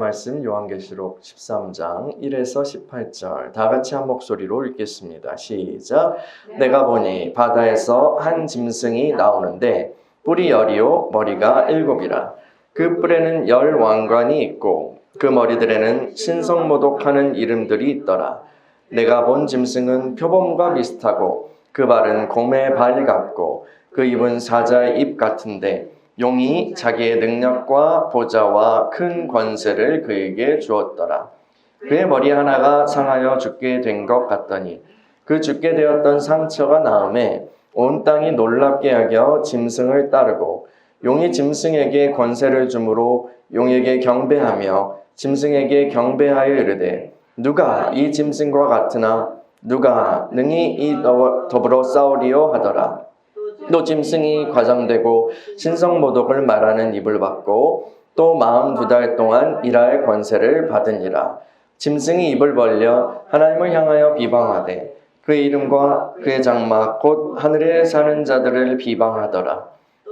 말씀 요한계시록 13장 1에서 18절 다 같이 한 목소리로 읽겠습니다. 시작. 내가 보니 바다에서 한 짐승이 나오는데 뿔이 10이요 머리가 7이라. 그 뿔에는 10 왕관이 있고 그 머리들에는 신성모독하는 이름들이 있더라. 내가 본 짐승은 표범과 비슷하고 그 발은 곰의 발 같고 그 입은 사자의 입 같은데 용이 자기의 능력과 보좌와 큰 권세를 그에게 주었더라. 그의 머리 하나가 상하여 죽게 된 것 같더니 그 죽게 되었던 상처가 나음에 온 땅이 놀랍게 여겨 짐승을 따르고 용이 짐승에게 권세를 주므로 용에게 경배하며 짐승에게 경배하여 이르되 누가 이 짐승과 같으나 누가 능히 이 더불어 싸우리요 하더라. 또 짐승이 과장되고 신성모독을 말하는 입을 받고 또 42달 동안 일할 권세를 받으니라. 짐승이 입을 벌려 하나님을 향하여 비방하되 그의 이름과 그의 장막 곧 하늘에 사는 자들을 비방하더라.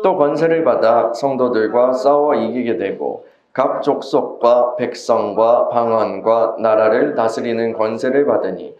또 권세를 받아 성도들과 싸워 이기게 되고 각 족속과 백성과 방언과 나라를 다스리는 권세를 받으니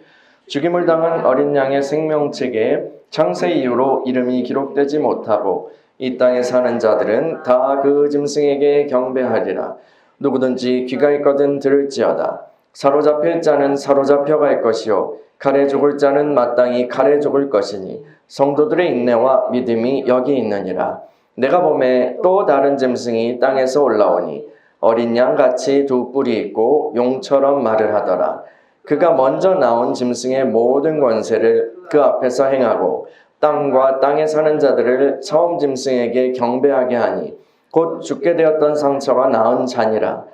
죽임을 당한 어린 양의 생명책에 창세 이후로 이름이 기록되지 못하고 이 땅에 사는 자들은 다 그 짐승에게 경배하리라. 누구든지 귀가 있거든 들을지어다. 사로잡힐 자는 사로잡혀 갈 것이요 칼에 죽을 자는 마땅히 칼에 죽을 것이니 성도들의 인내와 믿음이 여기 있느니라. 내가 보매 또 다른 짐승이 땅에서 올라오니 어린 양같이 두 뿔이 있고 용처럼 말을 하더라. 그가 먼저 나온 짐승의 모든 권세를 그 앞에서 행하고 땅과 땅에 사는 자들을 처음 짐승에게 경배하게 하니 곧 죽게 되었던 상처가 나은 자니라.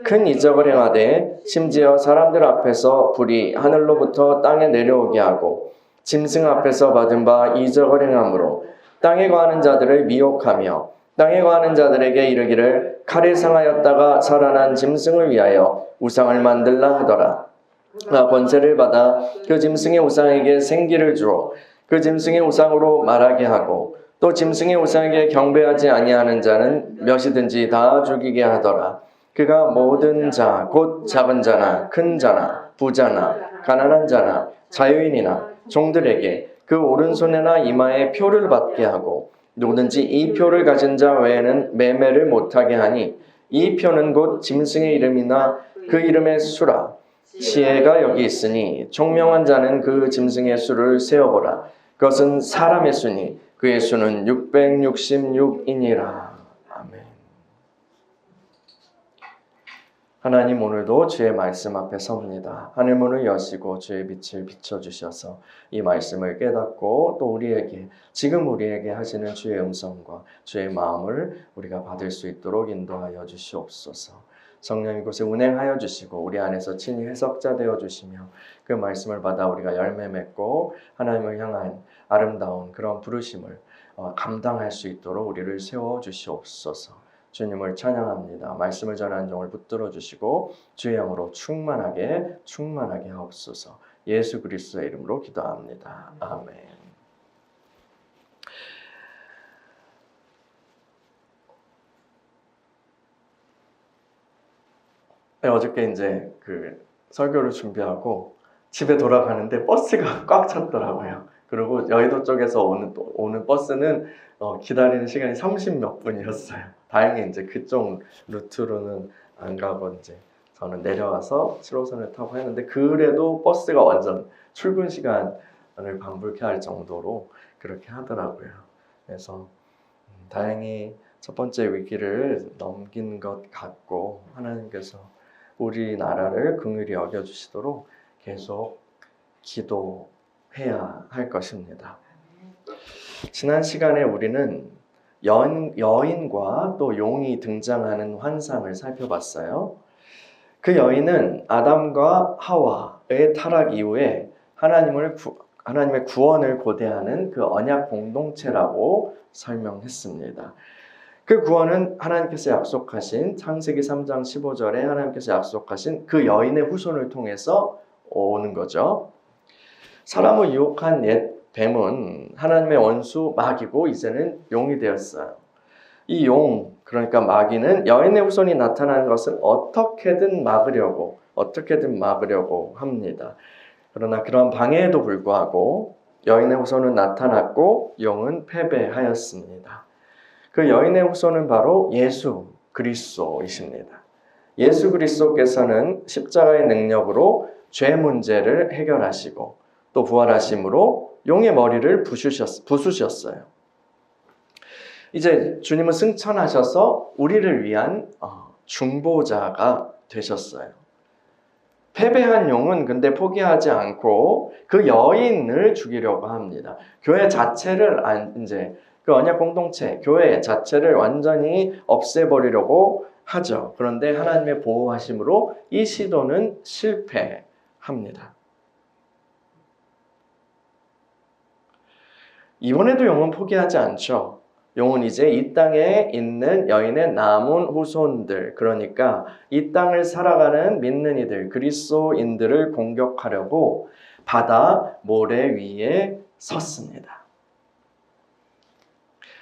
큰 이적을 행하되 심지어 사람들 앞에서 불이 하늘로부터 땅에 내려오게 하고 짐승 앞에서 받은 바 이적을 행함으로 땅에 거하는 자들을 미혹하며 땅에 거하는 자들에게 이르기를 칼에 상하였다가 살아난 짐승을 위하여 우상을 만들라 하더라. 권세를 받아 그 짐승의 우상에게 생기를 주어 그 짐승의 우상으로 말하게 하고 또 짐승의 우상에게 경배하지 아니하는 자는 몇이든지 다 죽이게 하더라. 그가 모든 자 곧 작은 자나 큰 자나 부자나 가난한 자나 자유인이나 종들에게 그 오른손에나 이마에 표를 받게 하고 누구든지 이 표를 가진 자 외에는 매매를 못하게 하니 이 표는 곧 짐승의 이름이나 그 이름의 수라. 지혜가 여기 있으니 총명한 자는 그 짐승의 수를 세어보라. 그것은 사람의 수니 그의 수는 666이니라. 아멘. 하나님, 오늘도 주의 말씀 앞에 섭니다. 하늘문을 여시고 주의 빛을 비춰주셔서 이 말씀을 깨닫고 또 지금 우리에게 하시는 주의 음성과 주의 마음을 우리가 받을 수 있도록 인도하여 주시옵소서. 성령 이곳에 운행하여 주시고 우리 안에서 친히 해석자 되어 주시며 그 말씀을 받아 우리가 열매 맺고 하나님을 향한 아름다운 그런 부르심을 감당할 수 있도록 우리를 세워 주시옵소서. 주님을 찬양합니다. 말씀을 전하는 종을 붙들어 주시고 주의 영으로 충만하게 하옵소서. 예수 그리스도의 이름으로 기도합니다. 아멘. 어저께 이제 그 설교를 준비하고 집에 돌아가는데 버스가 꽉 찼더라고요. 그리고 여의도 쪽에서 오는 버스는 기다리는 시간이 30몇 분이었어요. 다행히 이제 그쪽 루트로는 안 가고 이제 저는 내려와서 7호선을 타고 했는데 그래도 버스가 완전 출근 시간을 방불케 할 정도로 그렇게 하더라고요. 그래서 다행히 첫 번째 위기를 넘긴 것 같고 하나님께서 우리나라를 긍휼히 여겨주시도록 계속 기도해야 할 것입니다. 지난 시간에 우리는 여인과 또 용이 등장하는 환상을 살펴봤어요. 그 여인은 아담과 하와의 타락 이후에 하나님의 구원을 고대하는 그 언약 공동체라고 설명했습니다. 그 구원은 하나님께서 약속하신 창세기 3장 15절에 하나님께서 약속하신 그 여인의 후손을 통해서 오는 거죠. 사람을 유혹한 옛 뱀은 하나님의 원수 마귀고 이제는 용이 되었어요. 이 용, 그러니까 마귀는 여인의 후손이 나타나는 것을 어떻게든 막으려고 합니다. 그러나 그런 방해에도 불구하고 여인의 후손은 나타났고 용은 패배하였습니다. 그 여인의 후손은 바로 예수 그리스도이십니다. 예수 그리스도께서는 십자가의 능력으로 죄 문제를 해결하시고 또 부활하심으로 용의 머리를 부수셨어요. 이제 주님은 승천하셔서 우리를 위한 중보자가 되셨어요. 패배한 용은 근데 포기하지 않고 그 여인을 죽이려고 합니다. 교회 자체를 이제 그 언약 공동체, 교회 자체를 완전히 없애버리려고 하죠. 그런데 하나님의 보호하심으로 이 시도는 실패합니다. 이번에도 용은 포기하지 않죠. 용은 이제 이 땅에 있는 여인의 남은 후손들, 그러니까 이 땅을 살아가는 믿는 이들, 그리스도인들을 공격하려고 바다 모래 위에 섰습니다.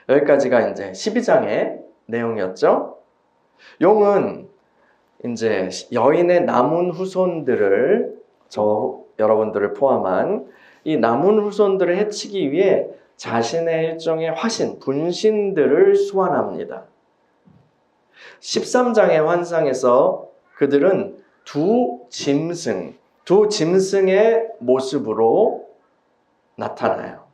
여기까지가 이제 12장의 내용이었죠. 용은 이제 여인의 남은 후손들을, 여러분들을 포함한 이 남은 후손들을 해치기 위해 자신의 일종의 화신, 분신들을 소환합니다. 13장의 환상에서 그들은 두 짐승의 모습으로 나타나요.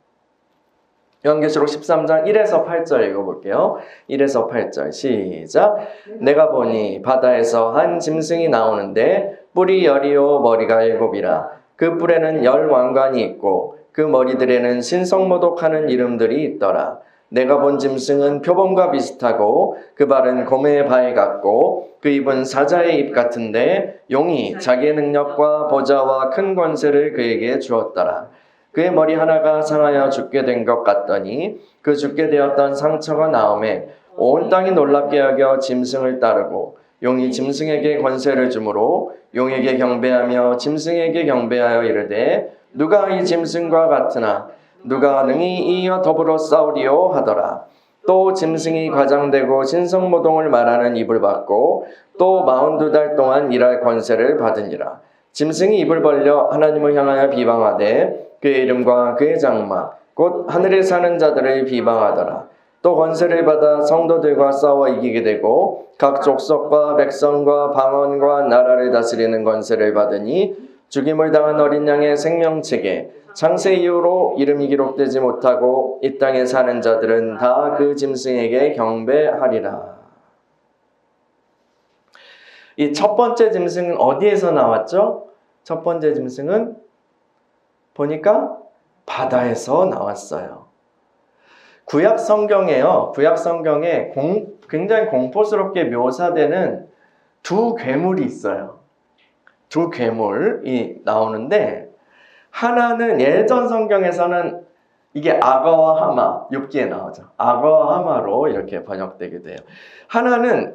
요한계시록 13장 1에서 8절 읽어볼게요. 1에서 8절 시작. 내가 보니 바다에서 한 짐승이 나오는데 뿔이 10이요 머리가 7이라. 그 뿔에는 10 왕관이 있고 그 머리들에는 신성모독하는 이름들이 있더라. 내가 본 짐승은 표범과 비슷하고 그 발은 곰의 발 같고 그 입은 사자의 입 같은데 용이 자기의 능력과 보좌와 큰 권세를 그에게 주었더라. 그의 머리 하나가 상하여 죽게 된 것 같더니 그 죽게 되었던 상처가 나오매 온 땅이 놀랍게 여겨 짐승을 따르고 용이 짐승에게 권세를 주므로 용에게 경배하며 짐승에게 경배하여 이르되 누가 이 짐승과 같으나 누가 능히 이와 더불어 싸우리요 하더라. 또 짐승이 과장되고 신성모독을 말하는 입을 받고 또 42달 동안 일할 권세를 받으니라. 짐승이 입을 벌려 하나님을 향하여 비방하되 그의 이름과 그의 장막 곧 하늘에 사는 자들을 비방하더라. 또 권세를 받아 성도들과 싸워 이기게 되고 각 족속과 백성과 방언과 나라를 다스리는 권세를 받으니 죽임을 당한 어린 양의 생명책에 창세 이후로 이름이 기록되지 못하고 이 땅에 사는 자들은 다 그 짐승에게 경배하리라. 이 첫 번째 짐승은 어디에서 나왔죠? 첫 번째 짐승은 보니까 바다에서 나왔어요. 구약 성경에요. 구약 성경에 굉장히 공포스럽게 묘사되는 두 괴물이 있어요. 두 괴물이 나오는데 하나는 예전 성경에서는 이게 악어와 하마, 욥기에 나오죠. 악어와 하마로 이렇게 번역되게 돼요. 하나는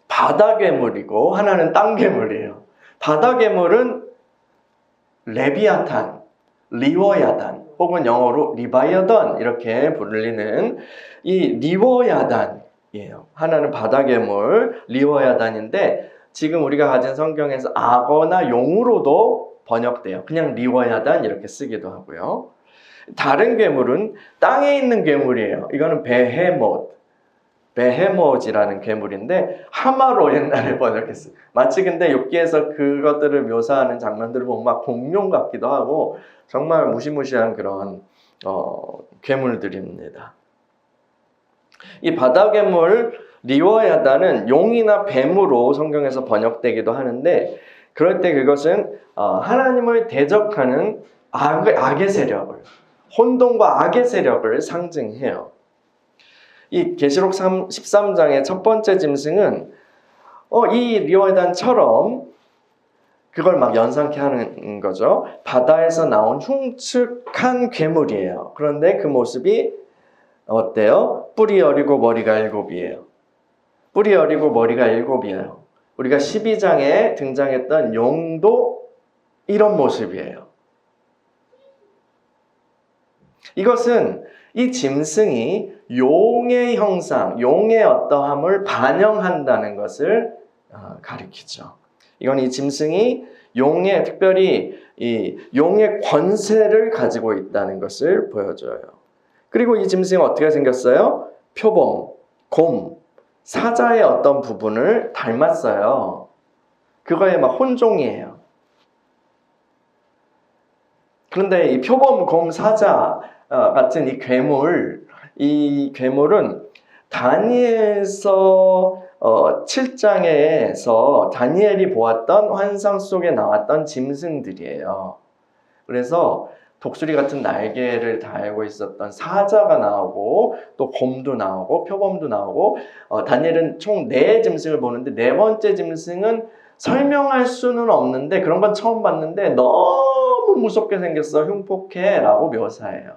바다 괴물이고 하나는 땅 괴물이에요. 바다 괴물은 레비아탄, 리워야단 혹은 영어로 리바이어던 이렇게 불리는 이 리워야단이에요. 하나는 바다 괴물, 리워야단인데 지금 우리가 가진 성경에서 악어나 용으로도 번역돼요. 그냥 리워야단 이렇게 쓰기도 하고요. 다른 괴물은 땅에 있는 괴물이에요. 이거는 베헤못이라는 괴물인데 하마로 옛날에 번역했어요. 마치 근데 욥기에서 그것들을 묘사하는 장면들을 보면 막 공룡 같기도 하고 정말 무시무시한 그런 괴물들입니다. 이 바다 괴물 리워야다는 용이나 뱀으로 성경에서 번역되기도 하는데 그럴 때 그것은 하나님을 대적하는 악의 세력을, 혼돈과 악의 세력을 상징해요. 이 계시록 13장의 첫 번째 짐승은 이 리워야단처럼 그걸 막 연상케 하는 거죠. 바다에서 나온 흉측한 괴물이에요. 그런데 그 모습이 어때요? 뿔이 10이고 머리가 7이에요. 뿔이 10이고 머리가 7이에요. 우리가 12장에 등장했던 용도 이런 모습이에요. 이것은 이 짐승이 용의 형상, 용의 어떠함을 반영한다는 것을 가리키죠. 이건 이 짐승이 용의, 특별히 이 용의 권세를 가지고 있다는 것을 보여줘요. 그리고 이 짐승은 어떻게 생겼어요? 표범, 곰, 사자의 어떤 부분을 닮았어요. 그거에 막 혼종이에요. 그런데 이 표범, 곰, 사자 같은 이 괴물은 다니엘서 7장에서 다니엘이 보았던 환상 속에 나왔던 짐승들이에요. 그래서 독수리 같은 날개를 달고 있었던 사자가 나오고 또 곰도 나오고 표범도 나오고 다니엘은 총 4 짐승을 보는데 4번째 짐승은 설명할 수는 없는데 그런 건 처음 봤는데 너무 무섭게 생겼어. 흉폭해 라고 묘사해요.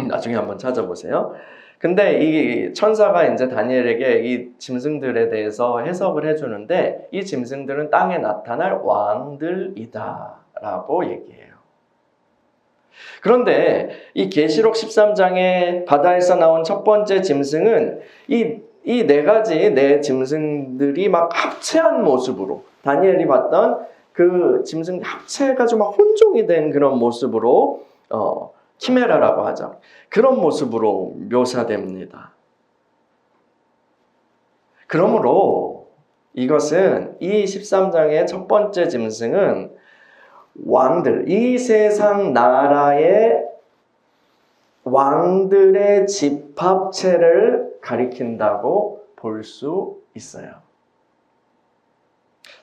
나중에 한번 찾아보세요. 근데 이 천사가 이제 다니엘에게 이 짐승들에 대해서 해석을 해주는데 이 짐승들은 땅에 나타날 왕들이다 라고 얘기해요. 그런데 이 계시록 13장에 바다에서 나온 첫 번째 짐승은 이 4 짐승들이 막 합체한 모습으로 다니엘이 봤던 그 짐승 합체해가지고 막 혼종이 된 그런 모습으로 키메라라고 하죠. 그런 모습으로 묘사됩니다. 그러므로 이것은 이 13장의 첫 번째 짐승은 왕들, 이 세상 나라의 왕들의 집합체를 가리킨다고 볼 수 있어요.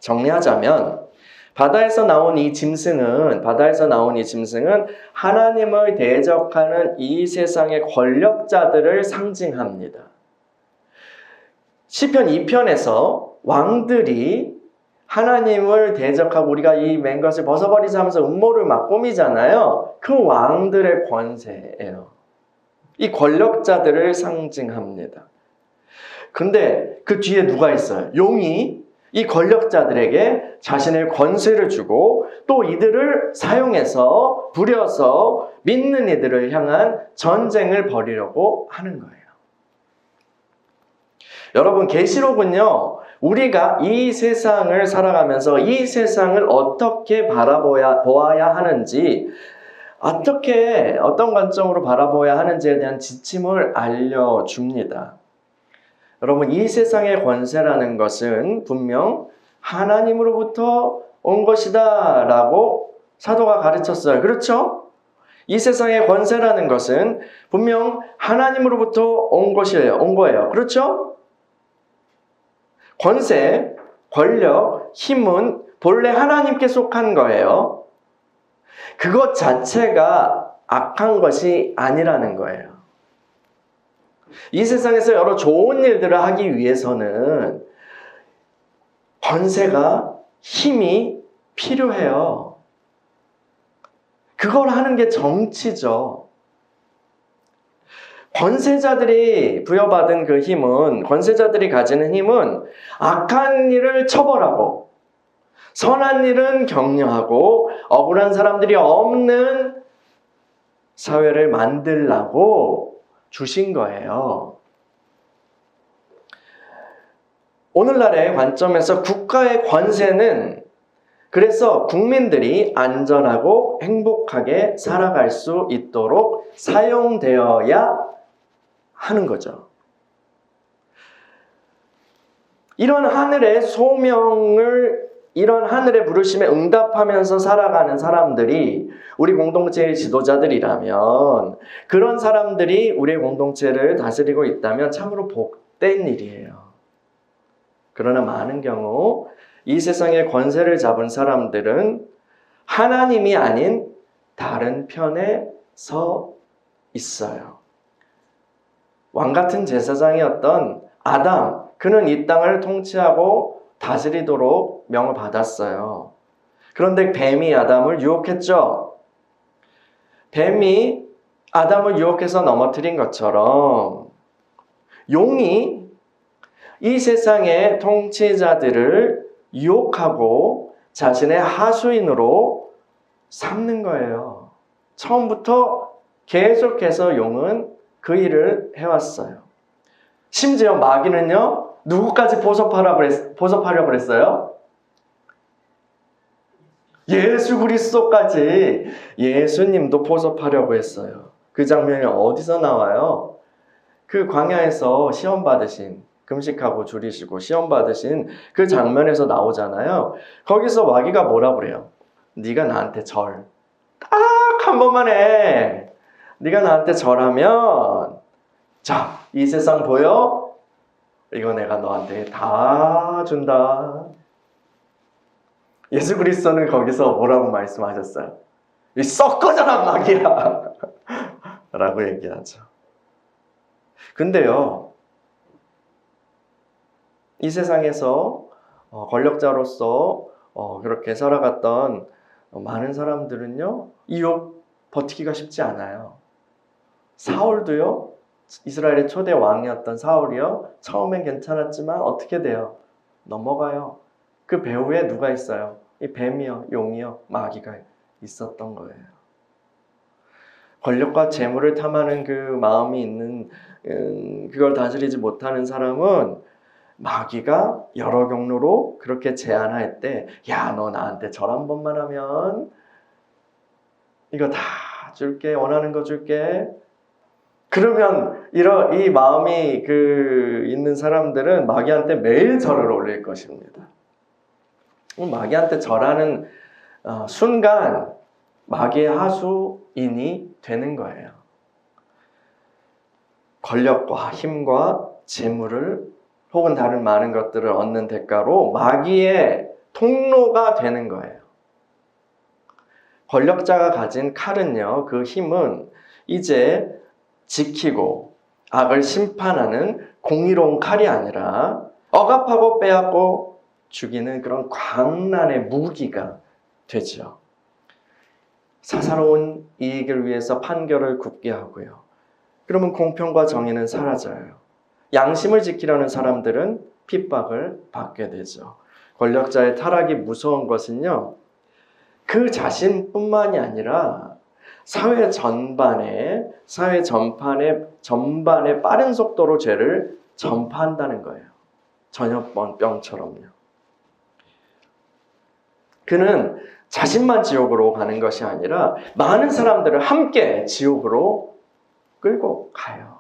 정리하자면 바다에서 나온 이 짐승은 하나님을 대적하는 이 세상의 권력자들을 상징합니다. 시편 2편에서 왕들이 하나님을 대적하고 우리가 이 맨 것을 벗어버리자 하면서 음모를 막 꾸미잖아요. 그 왕들의 권세예요. 이 권력자들을 상징합니다. 근데 그 뒤에 누가 있어요? 용이 이 권력자들에게 자신의 권세를 주고 또 이들을 사용해서 부려서 믿는 이들을 향한 전쟁을 벌이려고 하는 거예요. 여러분, 계시록은요, 우리가 이 세상을 살아가면서 이 세상을 어떻게 보아야 하는지, 어떤 관점으로 바라보아야 하는지에 대한 지침을 알려줍니다. 여러분, 이 세상의 권세라는 것은 분명 하나님으로부터 온 것이다 라고 사도가 가르쳤어요. 그렇죠? 이 세상의 권세라는 것은 분명 하나님으로부터 온 거예요. 그렇죠? 권세, 권력, 힘은 본래 하나님께 속한 거예요. 그것 자체가 악한 것이 아니라는 거예요. 이 세상에서 여러 좋은 일들을 하기 위해서는 권세가, 힘이 필요해요. 그걸 하는 게 정치죠. 권세자들이 부여받은 그 힘은, 권세자들이 가지는 힘은 악한 일을 처벌하고 선한 일은 격려하고 억울한 사람들이 없는 사회를 만들라고 주신 거예요. 오늘날의 관점에서 국가의 권세는 그래서 국민들이 안전하고 행복하게 살아갈 수 있도록 사용되어야 하는 거죠. 이런 하늘의 소명을, 이런 하늘의 부르심에 응답하면서 살아가는 사람들이 우리 공동체의 지도자들이라면, 그런 사람들이 우리 공동체를 다스리고 있다면 참으로 복된 일이에요. 그러나 많은 경우 이 세상의 권세를 잡은 사람들은 하나님이 아닌 다른 편에 서 있어요. 왕같은 제사장이었던 아담, 그는 이 땅을 통치하고 다스리도록 명을 받았어요. 그런데 뱀이 아담을 유혹했죠. 뱀이 아담을 유혹해서 넘어뜨린 것처럼 용이 이 세상의 통치자들을 유혹하고 자신의 하수인으로 삼는 거예요. 처음부터 계속해서 용은 그 일을 해왔어요. 심지어 마귀는요, 누구까지 보섭하려고 그랬어요? 예수 그리스도까지, 예수님도 보섭하려고 했어요. 그 장면이 어디서 나와요? 그 광야에서 시험 받으신, 금식하고 줄이시고 시험 받으신 그 장면에서 나오잖아요. 거기서 마귀가 뭐라 그래요? 네가 나한테 절 딱 한 번만 해. 네가 나한테 절하면 자, 이 세상 보여? 이거 내가 너한테 다 준다. 예수 그리스도는 거기서 뭐라고 말씀하셨어요? 이 썩 꺼져라 마귀야 라고 얘기하죠. 근데요, 이 세상에서 권력자로서 그렇게 살아갔던 많은 사람들은요, 유혹 버티기가 쉽지 않아요. 사울도요, 이스라엘의 초대 왕이었던 사울이요, 처음엔 괜찮았지만 어떻게 돼요? 넘어가요. 그 배후에 누가 있어요? 이 뱀이요, 용이요, 마귀가 있었던 거예요. 권력과 재물을 탐하는 그 마음이 있는, 그걸 다스리지 못하는 사람은 마귀가 여러 경로로 그렇게 제안할 때, 야, 너 나한테 절 한 번만 하면 이거 다 줄게, 원하는 거 줄게. 그러면 이 마음이 있는 사람들은 마귀한테 매일 절을 올릴 것입니다. 마귀한테 절하는 순간 마귀의 하수인이 되는 거예요. 권력과 힘과 재물을 혹은 다른 많은 것들을 얻는 대가로 마귀의 통로가 되는 거예요. 권력자가 가진 칼은요, 그 힘은 이제 지키고 악을 심판하는 공의로운 칼이 아니라 억압하고 빼앗고 죽이는 그런 광란의 무기가 되죠. 사사로운 이익을 위해서 판결을 굽게 하고요. 그러면 공평과 정의는 사라져요. 양심을 지키려는 사람들은 핍박을 받게 되죠. 권력자의 타락이 무서운 것은요, 그 자신뿐만이 아니라 사회 전반에 빠른 속도로 죄를 전파한다는 거예요. 전염병처럼요. 그는 자신만 지옥으로 가는 것이 아니라 많은 사람들을 함께 지옥으로 끌고 가요.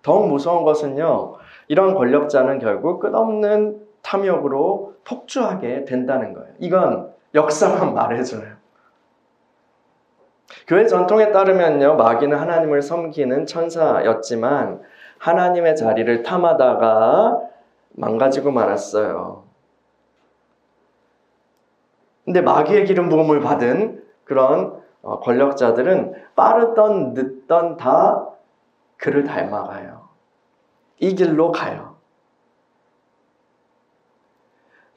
더욱 무서운 것은요, 이런 권력자는 결국 끝없는 탐욕으로 폭주하게 된다는 거예요. 이건 역사만 말해줘요. 교회 전통에 따르면요, 마귀는 하나님을 섬기는 천사였지만 하나님의 자리를 탐하다가 망가지고 말았어요. 근데 마귀의 기름 부음을 받은 그런 권력자들은 빠르던 늦던 다 그를 닮아가요. 이 길로 가요.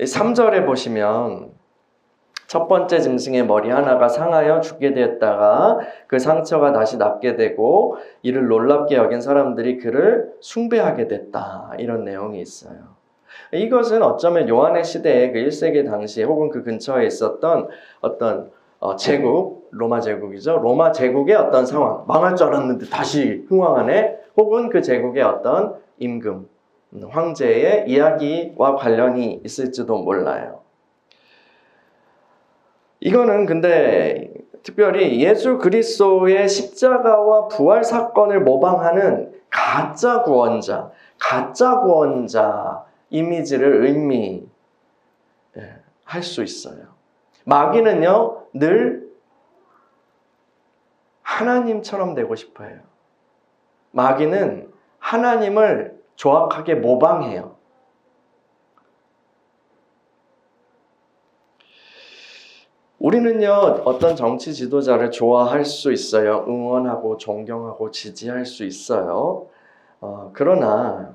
3절에 보시면 첫 번째 짐승의 머리 하나가 상하여 죽게 되었다가 그 상처가 다시 낫게 되고 이를 놀랍게 여긴 사람들이 그를 숭배하게 됐다. 이런 내용이 있어요. 이것은 어쩌면 요한의 시대에 그 1세기 당시에 혹은 그 근처에 있었던 어떤 제국, 로마 제국이죠. 로마 제국의 어떤 상황, 망할 줄 알았는데 다시 흥왕하네. 혹은 그 제국의 어떤 임금, 황제의 이야기와 관련이 있을지도 몰라요. 이거는 근데 특별히 예수 그리스도의 십자가와 부활 사건을 모방하는 가짜 구원자 이미지를 의미할 수 있어요. 마귀는요, 늘 하나님처럼 되고 싶어 해요. 마귀는 하나님을 정확하게 모방해요. 우리는요, 어떤 정치 지도자를 좋아할 수 있어요. 응원하고 존경하고 지지할 수 있어요. 그러나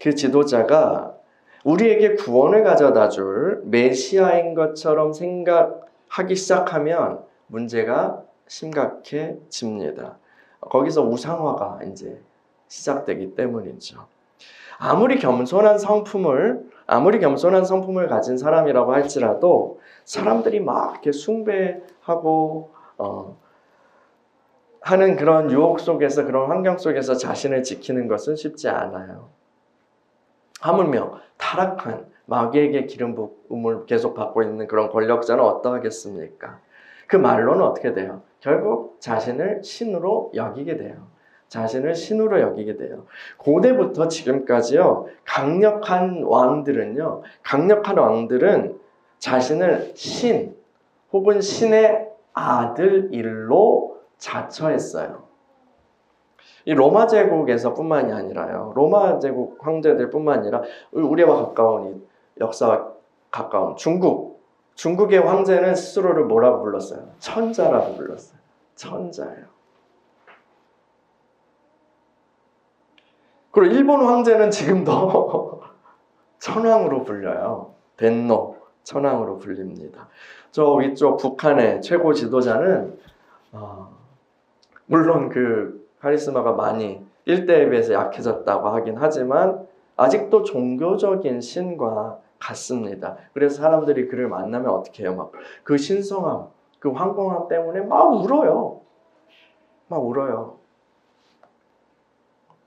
그 지도자가 우리에게 구원을 가져다 줄 메시아인 것처럼 생각하기 시작하면 문제가 심각해집니다. 거기서 우상화가 이제 시작되기 때문이죠. 아무리 겸손한 성품을 가진 사람이라고 할지라도 사람들이 막 이렇게 숭배하고 하는 그런 유혹 속에서, 그런 환경 속에서 자신을 지키는 것은 쉽지 않아요. 하물며 타락한 마귀에게 기름 부음을 계속 받고 있는 그런 권력자는 어떠하겠습니까? 그 말로는 어떻게 돼요? 결국 자신을 신으로 여기게 돼요. 자신을 신으로 여기게 돼요. 고대부터 지금까지요, 강력한 왕들은 자신을 신 혹은 신의 아들 일로 자처했어요. 이 로마 제국에서 뿐만이 아니라요, 로마 제국 황제들 뿐만 아니라 우리와 가까운 이 역사와 가까운 중국의 황제는 스스로를 뭐라고 불렀어요? 천자라고 불렀어요. 천자예요. 그리고 일본 황제는 지금도 천황으로 불려요. 벤노 천황으로 불립니다. 저 위쪽 북한의 최고 지도자는 물론 그 카리스마가 많이 1대에 비해서 약해졌다고 하긴 하지만 아직도 종교적인 신과 같습니다. 그래서 사람들이 그를 만나면 어떻게 해요? 막 그 신성함, 그 황공함 때문에 막 울어요.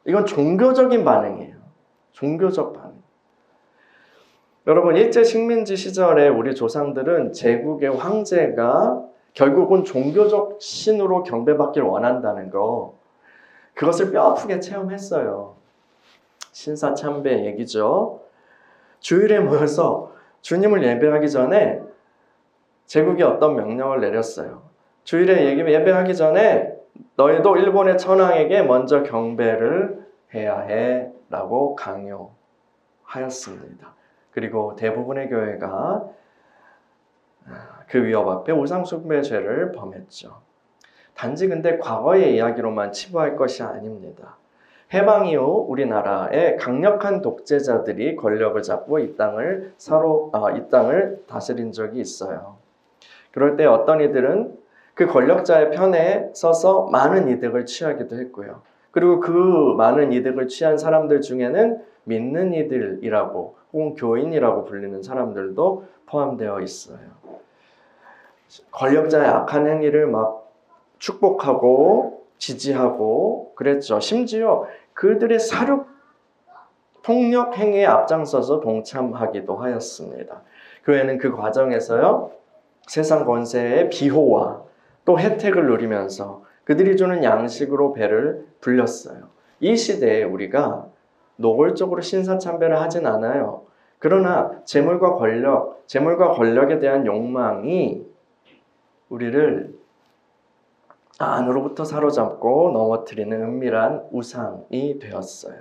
이건 종교적인 반응이에요. 종교적 반응. 여러분, 일제 식민지 시절에 우리 조상들은 제국의 황제가 결국은 종교적 신으로 경배받기를 원한다는 거, 그것을 뼈아프게 체험했어요. 신사참배 얘기죠. 주일에 모여서 주님을 예배하기 전에 제국이 어떤 명령을 내렸어요. 주일에 예배하기 전에 너희도 일본의 천황에게 먼저 경배를 해야 해 라고 강요하였습니다. 그리고 대부분의 교회가 그 위협 앞에 우상숭배 죄를 범했죠. 단지 근데 과거의 이야기로만 치부할 것이 아닙니다. 해방 이후 우리나라의 강력한 독재자들이 권력을 잡고 이 땅을 다스린 적이 있어요. 그럴 때 어떤 이들은 그 권력자의 편에 서서 많은 이득을 취하기도 했고요. 그리고 그 많은 이득을 취한 사람들 중에는 믿는 이들이라고 혹은 교인이라고 불리는 사람들도 포함되어 있어요. 권력자의 악한 행위를 막 축복하고 지지하고 그랬죠. 심지어 그들의 사륙 폭력 행위에 앞장서서 동참하기도 하였습니다. 교회는 그 과정에서요, 세상 권세의 비호와 또 혜택을 누리면서 그들이 주는 양식으로 배를 불렸어요. 이 시대에 우리가 노골적으로 신사참배를 하진 않아요. 그러나 재물과 권력에 대한 욕망이 우리를 안으로부터 사로잡고 넘어뜨리는 은밀한 우상이 되었어요.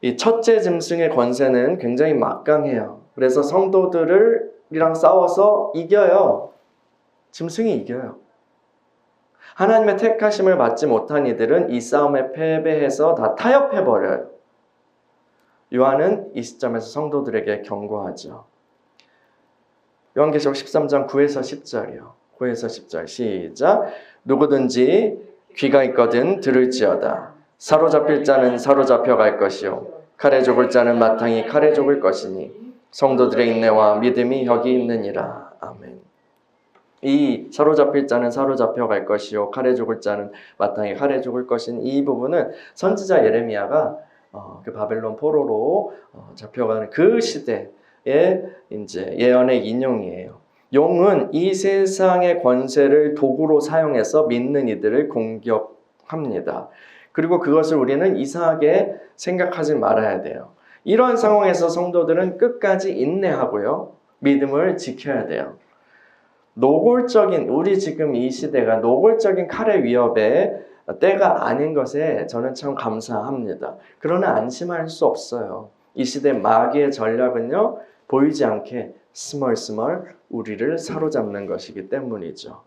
이 첫째 짐승의 권세는 굉장히 막강해요. 그래서 성도들이랑 싸워서 이겨요. 짐승이 이겨요. 하나님의 택하심을 받지 못한 이들은 이 싸움에 패배해서 다 타협해버려요. 요한은 이 시점에서 성도들에게 경고하죠. 요한계시록 13장 9에서 10절이요. 9에서 10절 시작. 누구든지 귀가 있거든 들을지어다. 사로잡힐 자는 사로잡혀갈 것이요 칼에 죽을 자는 마땅히 칼에 죽을 것이니 성도들의 인내와 믿음이 여기 있느니라. 아멘. 이 사로잡힐 자는 사로잡혀갈 것이요 칼에 죽을 자는 마땅히 칼에 죽을 것인 이 부분은 선지자 예레미야가 그 바벨론 포로로 잡혀가는 그 시대의 이제 예언의 인용이에요. 용은 이 세상의 권세를 도구로 사용해서 믿는 이들을 공격합니다. 그리고 그것을 우리는 이상하게 생각하지 말아야 돼요. 이런 상황에서 성도들은 끝까지 인내하고요, 믿음을 지켜야 돼요. 우리 지금 이 시대가 노골적인 칼의 위협에 때가 아닌 것에 저는 참 감사합니다. 그러나 안심할 수 없어요. 이 시대 마귀의 전략은요, 보이지 않게 스멀스멀 우리를 사로잡는 것이기 때문이죠.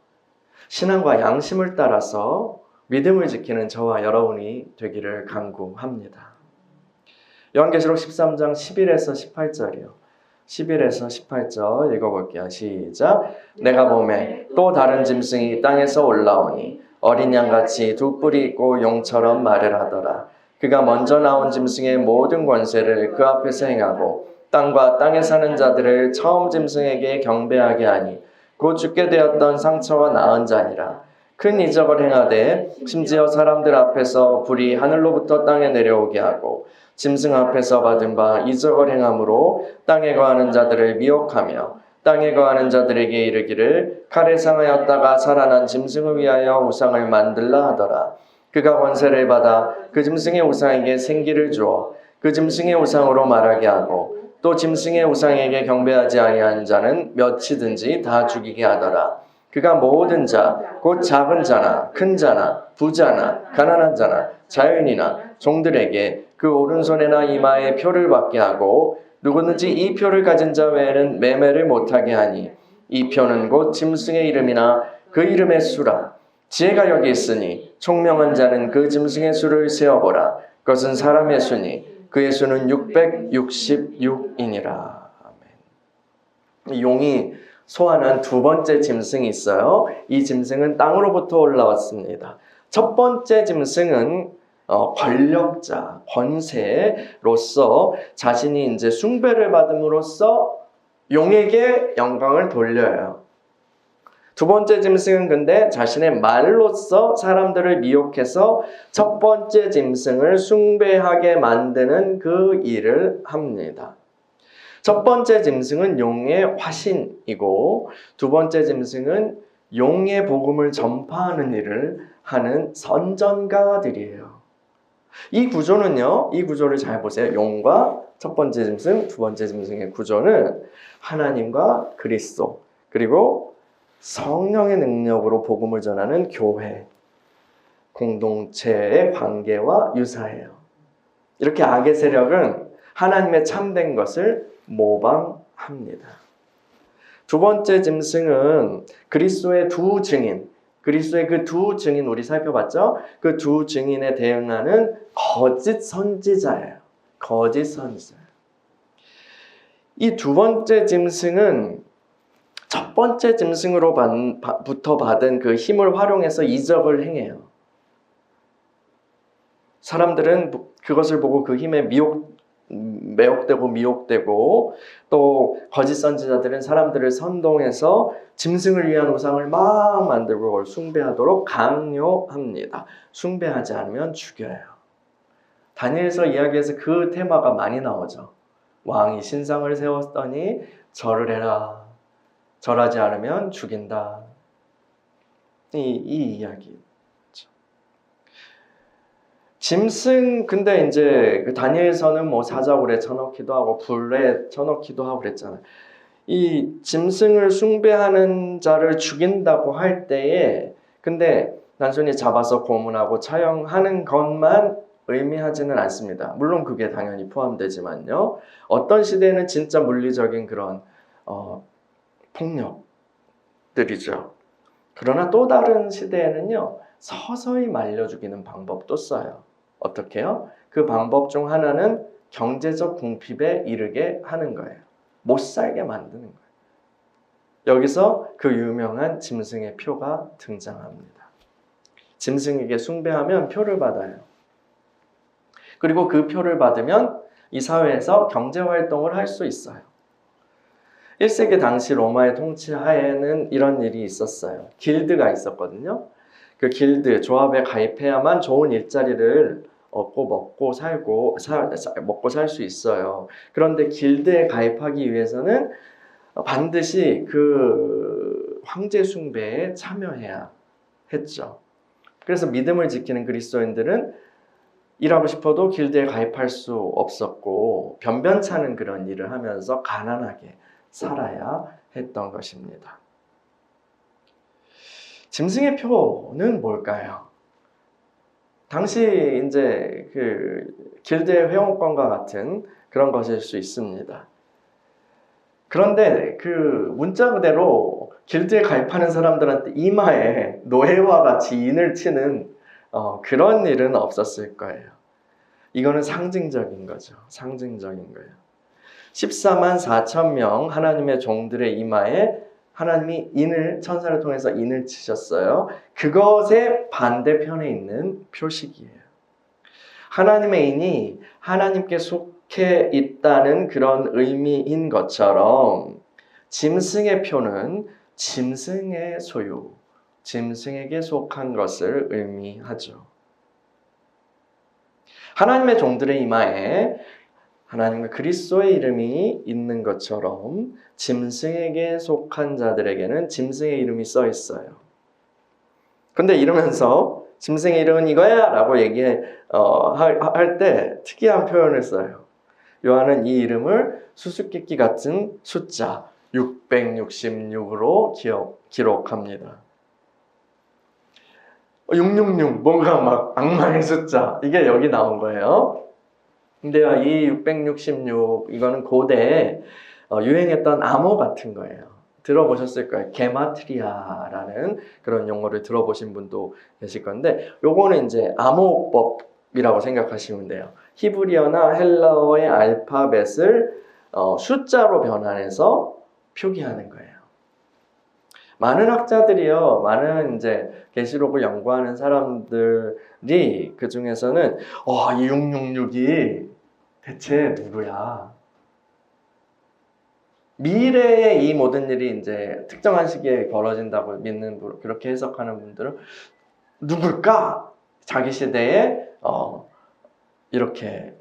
신앙과 양심을 따라서 믿음을 지키는 저와 여러분이 되기를 간구합니다. 요한계시록 13장 11에서 18절이요. 11에서 18절 읽어볼게요. 시작. 내가 보매 또 다른 짐승이 땅에서 올라오니 어린 양같이 두 뿔이 있고 용처럼 말을 하더라. 그가 먼저 나온 짐승의 모든 권세를 그 앞에서 행하고 땅과 땅에 사는 자들을 처음 짐승에게 경배하게 하니 곧 죽게 되었던 상처가 나은 자니라. 큰 이적을 행하되 심지어 사람들 앞에서 불이 하늘로부터 땅에 내려오게 하고 짐승 앞에서 받은 바 이적을 행함으로 땅에 거하는 자들을 미혹하며 땅에 거하는 자들에게 이르기를 칼에 상하였다가 살아난 짐승을 위하여 우상을 만들라 하더라. 그가 권세를 받아 그 짐승의 우상에게 생기를 주어 그 짐승의 우상으로 말하게 하고 또 짐승의 우상에게 경배하지 아니한 자는 몇이든지 다 죽이게 하더라. 그가 모든 자, 곧 작은 자나 큰 자나 부자나 가난한 자나 자유인이나 종들에게 그 오른손에나 이마에 표를 받게 하고 누구든지 이 표를 가진 자 외에는 매매를 못하게 하니 이 표는 곧 짐승의 이름이나 그 이름의 수라. 지혜가 여기 있으니 총명한 자는 그 짐승의 수를 세어보라. 그것은 사람의 수니 그의 수는 666이니라. 아멘. 용이 소환한 두 번째 짐승이 있어요. 이 짐승은 땅으로부터 올라왔습니다. 첫 번째 짐승은 권력자, 권세로서 자신이 이제 숭배를 받음으로써 용에게 영광을 돌려요. 두 번째 짐승은 근데 자신의 말로써 사람들을 미혹해서 첫 번째 짐승을 숭배하게 만드는 그 일을 합니다. 첫 번째 짐승은 용의 화신이고 두 번째 짐승은 용의 복음을 전파하는 일을 하는 선전가들이에요. 이 구조는요, 이 구조를 잘 보세요. 용과 첫 번째 짐승, 두 번째 짐승의 구조는 하나님과 그리스도, 그리고 성령의 능력으로 복음을 전하는 교회, 공동체의 관계와 유사해요. 이렇게 악의 세력은 하나님의 참된 것을 모방합니다. 두 번째 짐승은 그리스도의 두 증인, 그리스도의 그 두 증인 우리 살펴봤죠? 그 두 증인에 대응하는 거짓 선지자예요. 거짓 선지자. 이 두 번째 짐승은 첫 번째 짐승으로부터 받은 그 힘을 활용해서 이적을 행해요. 사람들은 그것을 보고 그 힘에 매혹되고 미혹되고 또 거짓 선지자들은 사람들을 선동해서 짐승을 위한 우상을 막 만들고 그걸 숭배하도록 강요합니다. 숭배하지 않으면 죽여요. 다니엘서 이야기에서 그 테마가 많이 나오죠. 왕이 신상을 세웠더니 절을 해라. 절하지 않으면 죽인다. 이 이야기. 짐승, 근데 이제 그 다니엘서는 뭐 사자굴에 쳐넣기도 하고 불에 쳐넣기도 하고 그랬잖아요. 이 짐승을 숭배하는 자를 죽인다고 할 때에 근데 단순히 잡아서 고문하고 처형하는 것만 의미하지는 않습니다. 물론 그게 당연히 포함되지만요. 어떤 시대에는 진짜 물리적인 그런 폭력들이죠. 그러나 또 다른 시대에는요. 서서히 말려 죽이는 방법도 써요. 어떻게요? 그 방법 중 하나는 경제적 궁핍에 이르게 하는 거예요. 못 살게 만드는 거예요. 여기서 그 유명한 짐승의 표가 등장합니다. 짐승에게 숭배하면 표를 받아요. 그리고 그 표를 받으면 이 사회에서 경제활동을 할 수 있어요. 1세기 당시 로마의 통치 하에는 이런 일이 있었어요. 길드가 있었거든요. 그 길드, 조합에 가입해야만 좋은 일자리를 얻고 먹고 살 수 있어요. 그런데 길드에 가입하기 위해서는 반드시 그 황제 숭배에 참여해야 했죠. 그래서 믿음을 지키는 그리스도인들은 일하고 싶어도 길드에 가입할 수 없었고 변변찮은 그런 일을 하면서 가난하게 살아야 했던 것입니다. 짐승의 표는 뭘까요? 당시 이제 그 길드의 회원권과 같은 그런 것일 수 있습니다. 그런데 그 문자 그대로 길드에 가입하는 사람들한테 이마에 노예와 같이 인을 치는 그런 일은 없었을 거예요. 이거는 상징적인 거죠. 상징적인 거예요. 14만 4천 명 하나님의 종들의 이마에 하나님이 천사를 통해서 인을 치셨어요. 그것의 반대편에 있는 표식이에요. 하나님의 인이 하나님께 속해 있다는 그런 의미인 것처럼 짐승의 표는 짐승의 소유, 짐승에게 속한 것을 의미하죠. 하나님의 종들의 이마에 하나님과 그리스도의 이름이 있는 것처럼 짐승에게 속한 자들에게는 짐승의 이름이 써 있어요. 근데 이러면서 짐승의 이름은 이거야 라고 할 때 특이한 표현을 써요. 요한은 이 이름을 수수께끼 같은 숫자 666으로 기록합니다. 666 뭔가 막 악마의 숫자 이게 여기 나온 거예요. 근데요 이 666 이거는 고대에 유행했던 암호 같은 거예요. 들어보셨을 거예요. 게마트리아라는 그런 용어를 들어보신 분도 계실 건데 요거는 이제 암호법이라고 생각하시면 돼요. 히브리어나 헬라어의 알파벳을 숫자로 변환해서 표기하는 거예요. 많은 학자들이요, 많은 이제 계시록을 연구하는 사람들이 그 중에서는 이 666이 대체 누구야? 미래에 이 모든 일이 이제 특정한 시기에 벌어진다고 믿는 분, 그렇게 해석하는 분들은 누굴까? 자기 시대에 이렇게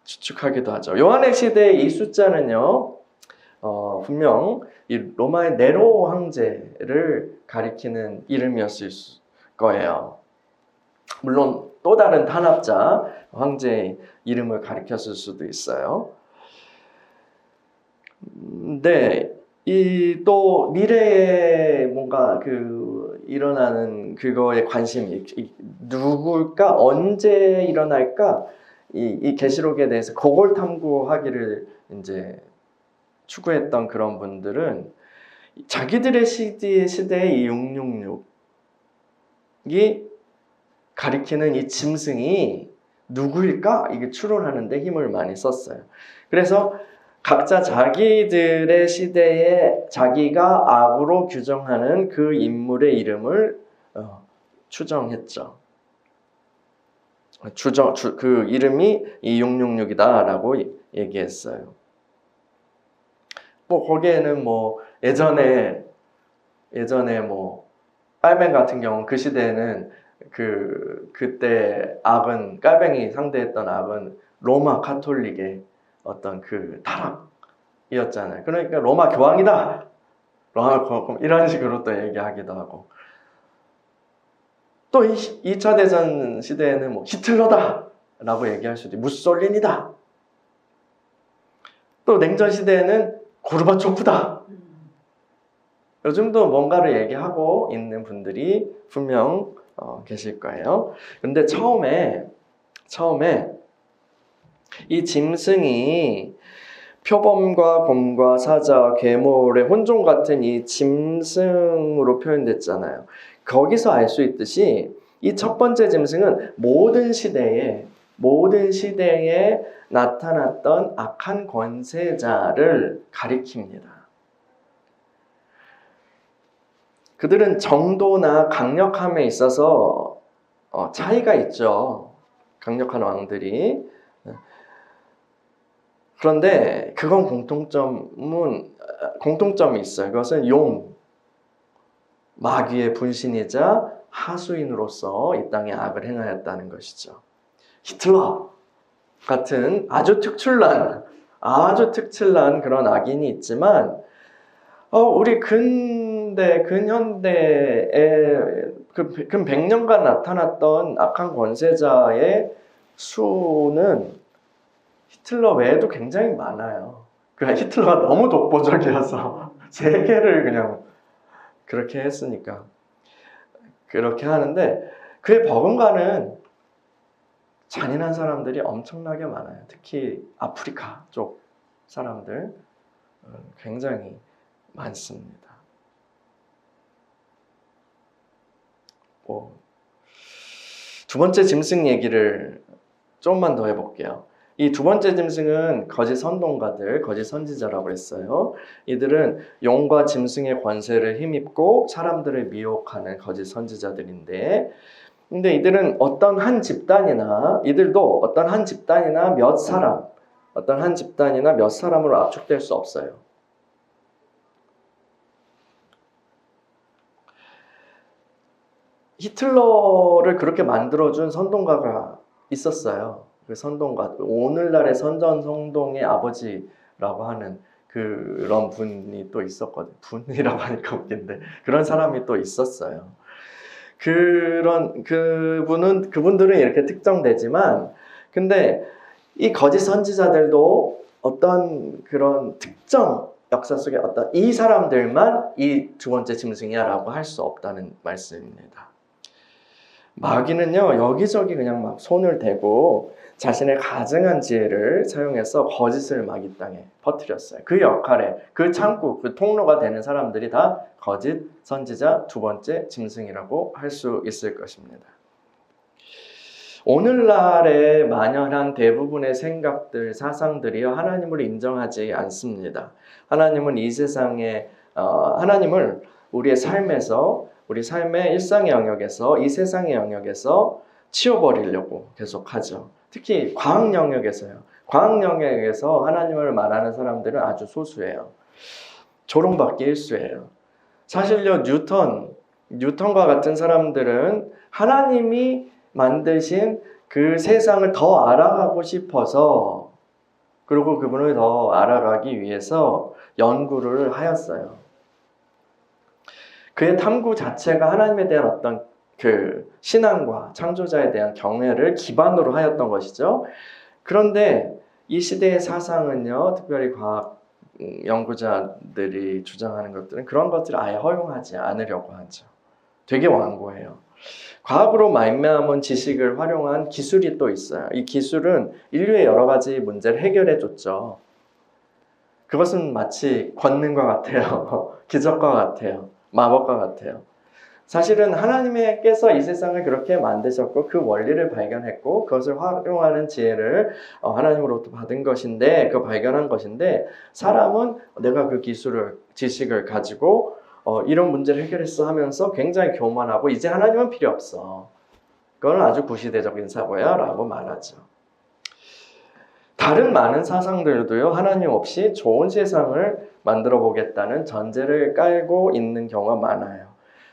추측하기도 하죠. 요한의 시대의 이 숫자는요, 분명 이 로마의 네로 황제를 가리키는 이름이었을 거예요. 물론 또 다른 탄압자 황제의 이름을 가리켰을 수도 있어요. 근데 이 또 미래에 뭔가 일어나는 그거에 관심이 누굴까 언제 일어날까 이 계시록에 대해서 그걸 탐구하기를 이제 추구했던 그런 분들은 자기들의 시대의 이 666이 가리키는 이 짐승이 누구일까 이게 추론하는데 힘을 많이 썼어요. 그래서 각자 자기들의 시대에 자기가 악으로 규정하는 그 인물의 이름을 추정했죠. 그 이름이 이 666이다라고 얘기했어요. 뭐 거기에는 뭐 예전에 뭐 깔뱅 같은 경우 그 시대에는 그때 악은 깔뱅이 상대했던 악은 로마 카톨릭의 어떤 그 타락이었잖아요. 그러니까 로마 교황이다. 이런 식으로 또 얘기하기도 하고. 또 2차 대전 시대에는 뭐 히틀러다 라고 얘기할 수도 있고 무솔리니다. 또 냉전 시대에는 고르바초프다. 요즘도 뭔가를 얘기하고 있는 분들이 분명 계실 거예요. 근데 처음에 이 짐승이 표범과 곰과 사자, 괴물의 혼종 같은 이 짐승으로 표현됐잖아요. 거기서 알 수 있듯이 이 첫 번째 짐승은 모든 시대에 나타났던 악한 권세자를 가리킵니다. 그들은 정도나 강력함에 있어서 차이가 있죠. 강력한 왕들이. 그런데 그건 공통점이 있어요. 그것은 마귀의 분신이자 하수인으로서 이 땅에 악을 행하였다는 것이죠. 히틀러 같은 아주 특출난 그런 악인이 있지만 우리 근현대에 근 100년간 나타났던 악한 권세자의 수는 히틀러 외에도 굉장히 많아요. 히틀러가 너무 독보적이어서 세계를 그냥 그렇게 했으니까 그렇게 하는데 그에 버금가는 잔인한 사람들이 엄청나게 많아요. 특히 아프리카 쪽 사람들 굉장히 많습니다. 두 번째 짐승 얘기를 조금만 더 해볼게요. 이 두 번째 짐승은 거짓 선동가들, 거짓 선지자라고 했어요. 이들은 용과 짐승의 권세를 힘입고 사람들을 미혹하는 거짓 선지자들인데, 근데 이들도 어떤 한 집단이나 몇 사람으로 압축될 수 없어요. 히틀러를 그렇게 만들어준 선동가가 있었어요. 그 선동가, 오늘날의 선전성동의 아버지라고 하는 그런 분이 또 있었거든요. 분이라고 하니까 웃긴데 그런 사람이 또 있었어요. 그분들은 이렇게 특정되지만, 근데 이 거짓 선지자들도 어떤 그런 특정 역사 속에 어떤 이 사람들만 이 두 번째 짐승이야라고 할 수 없다는 말씀입니다. 마귀는요, 여기저기 그냥 막 손을 대고 자신의 가증한 지혜를 사용해서 거짓을 막 이 땅에 퍼뜨렸어요. 그 역할에, 그 창구, 그 통로가 되는 사람들이 다 거짓 선지자 두 번째 짐승이라고 할 수 있을 것입니다. 오늘날의 만연한 대부분의 생각들, 사상들이요, 하나님을 인정하지 않습니다. 하나님은 이 세상에, 하나님을 우리의 삶에서, 우리 삶의 일상의 영역에서, 이 세상의 영역에서 치워버리려고 계속하죠. 특히 과학 영역에서요. 과학 영역에서 하나님을 말하는 사람들은 아주 소수예요. 조롱받기 일쑤예요. 사실요, 뉴턴과 같은 사람들은 하나님이 만드신 그 세상을 더 알아가고 싶어서, 그리고 그분을 더 알아가기 위해서 연구를 하였어요. 그의 탐구 자체가 하나님에 대한 어떤 그 신앙과 창조자에 대한 경외를 기반으로 하였던 것이죠. 그런데 이 시대의 사상은요, 특별히 과학 연구자들이 주장하는 것들은 그런 것들을 아예 허용하지 않으려고 하죠. 되게 완고해요. 과학으로 말미암은 지식을 활용한 기술이 또 있어요. 이 기술은 인류의 여러 가지 문제를 해결해 줬죠. 그것은 마치 권능과 같아요. 기적과 같아요. 마법과 같아요. 사실은 하나님께서 이 세상을 그렇게 만드셨고 그 원리를 발견했고 그것을 활용하는 지혜를 하나님으로부터 받은 것인데, 그 발견한 것인데, 사람은 내가 그 기술을, 지식을 가지고 이런 문제를 해결했어 하면서 굉장히 교만하고 이제 하나님은 필요 없어. 그건 아주 구시대적인 사고야 라고 말하죠. 다른 많은 사상들도요, 하나님 없이 좋은 세상을 만들어 보겠다는 전제를 깔고 있는 경우가 많아요.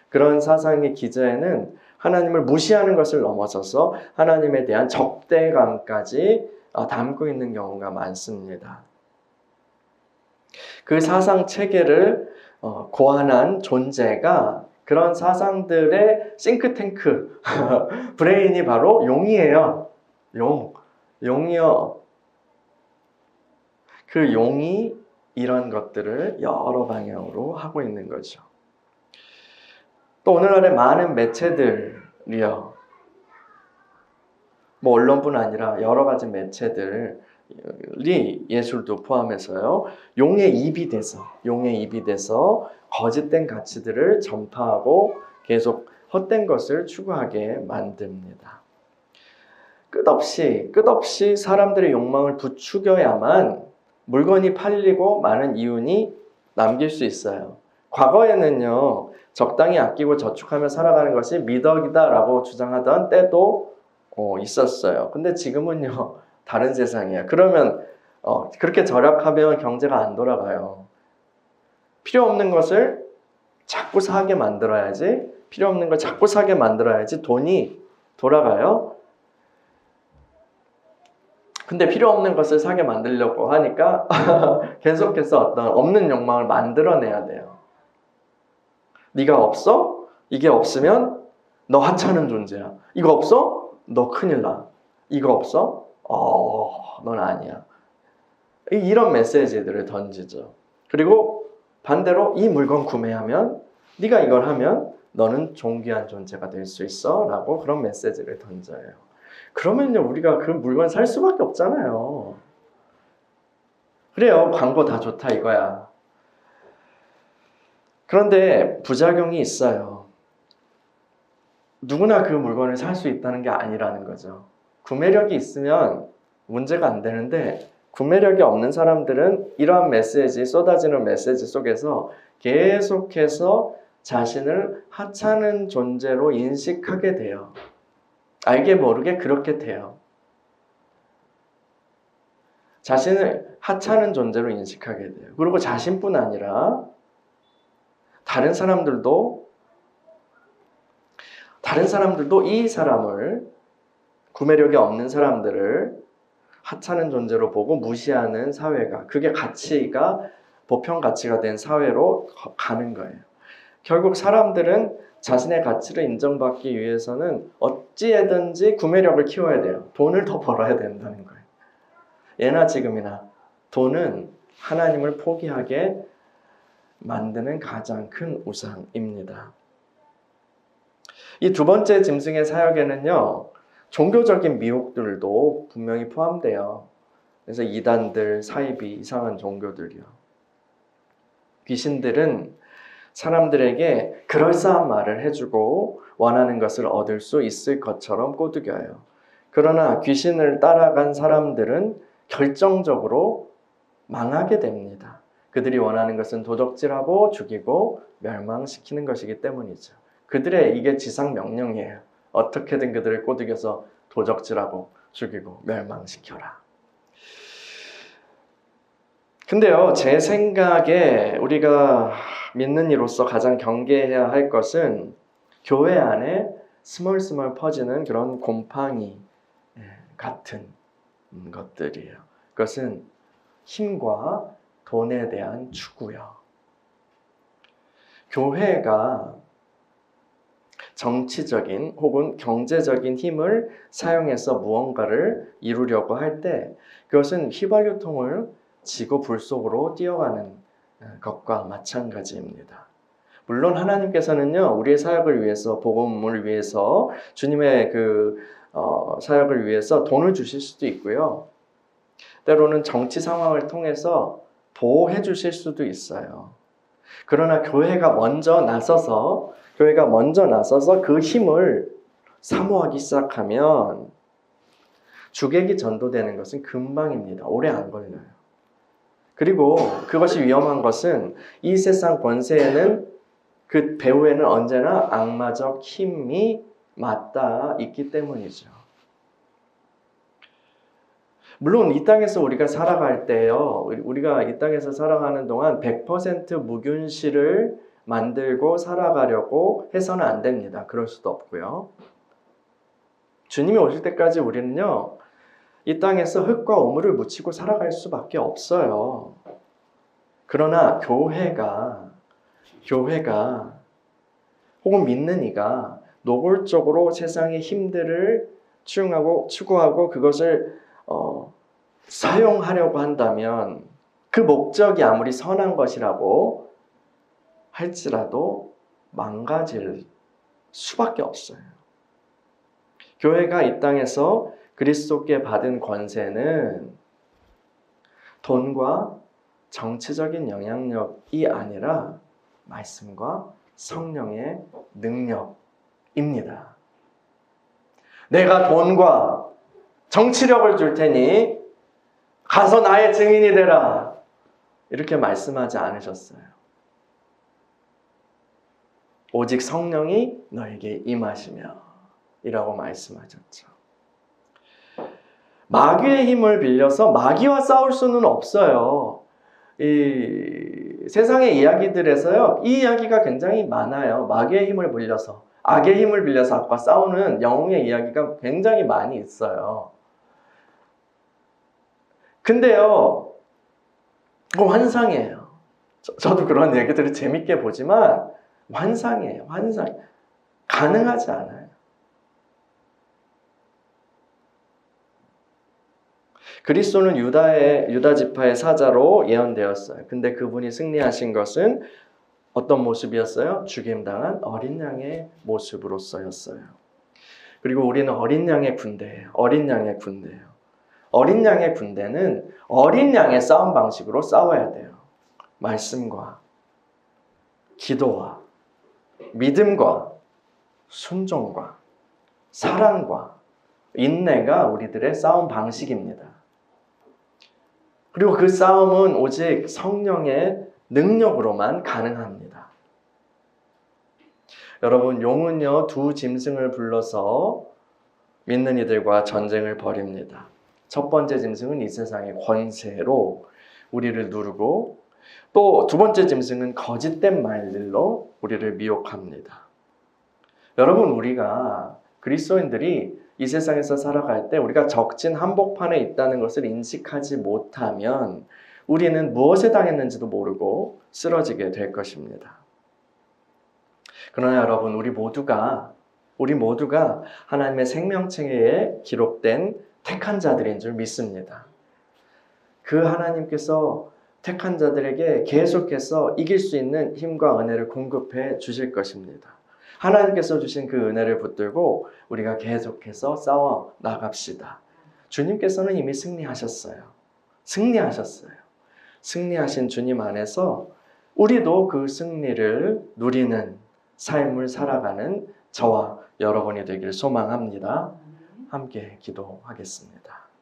그런 사상의 기저에는 하나님을 무시하는 것을 넘어서서 하나님에 대한 적대감까지 담고 있는 경우가 많습니다. 그 사상 체계를 고안한 존재가 그런 사상들의 싱크탱크, 브레인이 바로 용이에요. 용이요. 그 용이 이런 것들을 여러 방향으로 하고 있는 거죠. 또 오늘날의 많은 매체들이요, 뭐 언론뿐 아니라 여러 가지 매체들이, 예술도 포함해서요, 용의 입이 돼서 거짓된 가치들을 전파하고 계속 헛된 것을 추구하게 만듭니다. 끝없이 사람들의 욕망을 부추겨야만 물건이 팔리고 많은 이윤이 남길 수 있어요. 과거에는요, 적당히 아끼고 저축하며 살아가는 것이 미덕이다라고 주장하던 때도 있었어요. 근데 지금은요, 다른 세상이에요. 그러면 그렇게 절약하면 경제가 안 돌아가요. 필요 없는 것을 자꾸 사게 만들어야지, 필요 없는 걸 자꾸 사게 만들어야지 돈이 돌아가요. 근데 필요 없는 것을 사게 만들려고 하니까 계속해서 어떤 없는 욕망을 만들어내야 돼요. 네가 없어? 이게 없으면 너 하찮은 존재야. 이거 없어? 너 큰일 나. 이거 없어? 넌 아니야. 이런 메시지들을 던지죠. 그리고 반대로 이 물건 구매하면, 네가 이걸 하면 너는 존귀한 존재가 될 수 있어 라고 그런 메시지를 던져요. 그러면요, 우리가 그 물건 살 수밖에 없잖아요. 그래요, 광고 다 좋다 이거야. 그런데 부작용이 있어요. 누구나 그 물건을 살 수 있다는 게 아니라는 거죠. 구매력이 있으면 문제가 안 되는데, 구매력이 없는 사람들은 이러한 메시지, 쏟아지는 메시지 속에서 계속해서 자신을 하찮은 존재로 인식하게 돼요. 알게 모르게 그렇게 돼요. 자신을 하찮은 존재로 인식하게 돼요. 그리고 자신뿐 아니라 다른 사람들도 다른 사람들도 이 사람을, 구매력이 없는 사람들을 하찮은 존재로 보고 무시하는 사회가, 그게 가치가 보편 가치가 된 사회로 가는 거예요. 결국 사람들은 자신의 가치를 인정받기 위해서는 어찌해든지 구매력을 키워야 돼요. 돈을 더 벌어야 된다는 거예요. 예나 지금이나 돈은 하나님을 포기하게 만드는 가장 큰 우상입니다. 이 두 번째 짐승의 사역에는요, 종교적인 미혹들도 분명히 포함돼요. 그래서 이단들, 사이비, 이상한 종교들이요. 귀신들은 사람들에게 그럴싸한 말을 해주고 원하는 것을 얻을 수 있을 것처럼 꼬드겨요. 그러나 귀신을 따라간 사람들은 결정적으로 망하게 됩니다. 그들이 원하는 것은 도적질하고 죽이고 멸망시키는 것이기 때문이죠. 그들의 이게 지상 명령이에요. 어떻게든 그들을 꼬드겨서 도적질하고 죽이고 멸망시켜라. 근데요, 제 생각에 우리가 믿는 이로서 가장 경계해야 할 것은 교회 안에 스멀스멀 퍼지는 그런 곰팡이 같은 것들이에요. 그것은 힘과 돈에 대한 추구요. 교회가 정치적인 혹은 경제적인 힘을 사용해서 무언가를 이루려고 할 때 그것은 휘발유통을 지고 불 속으로 뛰어가는 것과 마찬가지입니다. 물론 하나님께서는요, 우리의 사역을 위해서, 복음을 위해서, 주님의 사역을 위해서 돈을 주실 수도 있고요. 때로는 정치 상황을 통해서 보호해 주실 수도 있어요. 그러나 교회가 먼저 나서서 그 힘을 사모하기 시작하면 주객이 전도되는 것은 금방입니다. 오래 안 걸려요. 그리고 그것이 위험한 것은 이 세상 권세에는 그 배후에는 언제나 악마적 힘이 맞닿아 있기 때문이죠. 물론 이 땅에서 우리가 살아갈 때요, 우리가 이 땅에서 살아가는 동안 100% 무균실을 만들고 살아가려고 해서는 안 됩니다. 그럴 수도 없고요. 주님이 오실 때까지 우리는요, 이 땅에서 흙과 오물을 묻히고 살아갈 수밖에 없어요. 그러나 교회가 혹은 믿는 이가 노골적으로 세상의 힘들을 추구하고 그것을 사용하려고 한다면 그 목적이 아무리 선한 것이라고 할지라도 망가질 수밖에 없어요. 교회가 이 땅에서 그리스도께 받은 권세는 돈과 정치적인 영향력이 아니라 말씀과 성령의 능력입니다. 내가 돈과 정치력을 줄 테니 가서 나의 증인이 되라. 이렇게 말씀하지 않으셨어요. 오직 성령이 너에게 임하시며 이라고 말씀하셨죠. 마귀의 힘을 빌려서 마귀와 싸울 수는 없어요. 이 세상의 이야기들에서요, 이 이야기가 굉장히 많아요. 마귀의 힘을 빌려서, 악의 힘을 빌려서 악과 싸우는 영웅의 이야기가 굉장히 많이 있어요. 근데요, 그거 환상이에요. 저도 그런 얘기들을 재밌게 보지만 환상이에요. 환상. 가능하지 않아요. 그리스도는 유다 지파의 사자로 예언되었어요. 근데 그분이 승리하신 것은 어떤 모습이었어요? 죽임당한 어린 양의 모습으로서였어요. 그리고 우리는 어린 양의 군대예요. 어린 양의 군대예요. 어린 양의 군대는 어린 양의 싸움 방식으로 싸워야 돼요. 말씀과 기도와 믿음과 순종과 사랑과 인내가 우리들의 싸움 방식입니다. 그리고 그 싸움은 오직 성령의 능력으로만 가능합니다. 여러분, 용은요, 두 짐승을 불러서 믿는 이들과 전쟁을 벌입니다. 첫 번째 짐승은 이 세상의 권세로 우리를 누르고, 또 두 번째 짐승은 거짓된 말들로 우리를 미혹합니다. 여러분, 우리가 그리스도인들이 이 세상에서 살아갈 때 우리가 적진 한복판에 있다는 것을 인식하지 못하면 우리는 무엇에 당했는지도 모르고 쓰러지게 될 것입니다. 그러나 여러분, 우리 모두가 하나님의 생명책에 기록된 택한 자들인 줄 믿습니다. 그 하나님께서 택한 자들에게 계속해서 이길 수 있는 힘과 은혜를 공급해 주실 것입니다. 하나님께서 주신 그 은혜를 붙들고 우리가 계속해서 싸워 나갑시다. 주님께서는 이미 승리하셨어요. 승리하신 주님 안에서 우리도 그 승리를 누리는 삶을 살아가는 저와 여러분이 되길 소망합니다. 함께 기도하겠습니다.